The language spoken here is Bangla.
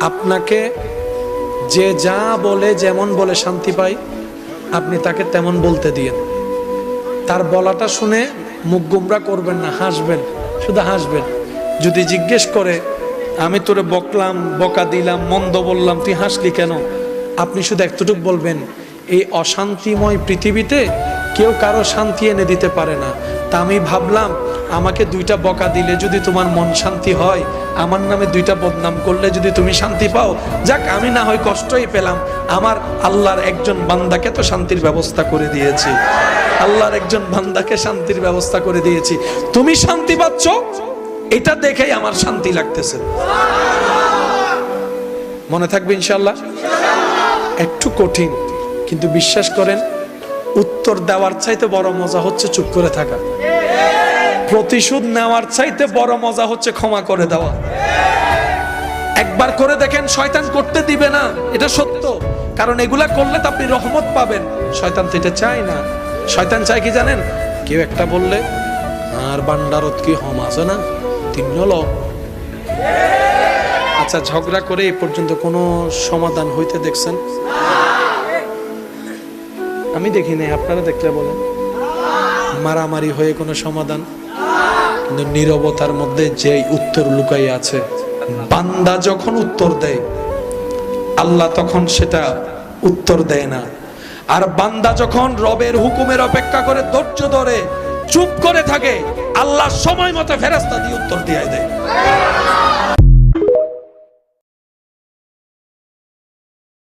আপনাকে যে যা বলে যেমন বলে শান্তি পাই, আপনি তাকে তেমন বলতে দিয়েন। তার বলাটা শুনে মুখ গুমরা করবেন না, হাসবেন, শুধু হাসবেন। যদি জিজ্ঞেস করে আমি তোরে বকলাম, বকা দিলাম, মন্দ বললাম, তুই হাসলি কেন, আপনি শুধু এতটুকু বলবেন, এই অশান্তিময় পৃথিবীতে কেউ কারো শান্তি এনে দিতে পারে না। তা আমি ভাবলাম আমাকে 2টা বকা দিলে যদি তোমার মন শান্তি হয়, আমার নামে 2টা বদনাম করলে যদি তুমি শান্তি পাও, যাক আমি না হয় কষ্টই পেলাম, আমার আল্লাহর একজন বান্দাকে তো শান্তির ব্যবস্থা করে দিয়েছি, আল্লাহর একজন বান্দাকে শান্তির ব্যবস্থা করে দিয়েছি, তুমি শান্তি পাচ্ছ, এটা দেখেই আমার শান্তি লাগতেছে। মনে থাকবে ইনশাআল্লাহ। একটু কঠিন, কিন্তু বিশ্বাস করেন উত্তর দেওয়ার চাইতে বড় মজা হচ্ছে চুপ করে থাকা। প্রতিশোধ নেওয়ার চাইতে বড় মজা হচ্ছে ক্ষমা করে দেওয়া। একবার করে দেখেন, শয়তান করতে দিবে না, এটা সত্য। কারণ এগুলা করলে তো আপনি রহমত পাবেন। শয়তান তো এটা চায় না। শয়তান চায় কি জানেন? কেউ একটা বললে আর বান্ডারত কি হম আছে না, 3 লোক। আচ্ছা, ঝগড়া করে এই পর্যন্ত কোনো সমাধান হইতে দেখছেন? আমি দেখি নাই, আপনারা দেখলে বলেন। মারামারি হয়ে কোনো সমাধান? কিন্তু নীরবতার মধ্যে যে উত্তর লুকাই আছে, বান্দা যখন উত্তর দেয় আল্লাহ তখন সেটা উত্তর দেয় না। আর বান্দা যখন রবের হুকুমের অপেক্ষা করে ধৈর্য ধরে চুপ করে থাকে, আল্লাহ সময় মতো ফেরেশতা দিয়ে উত্তর দিয়ে দেয়।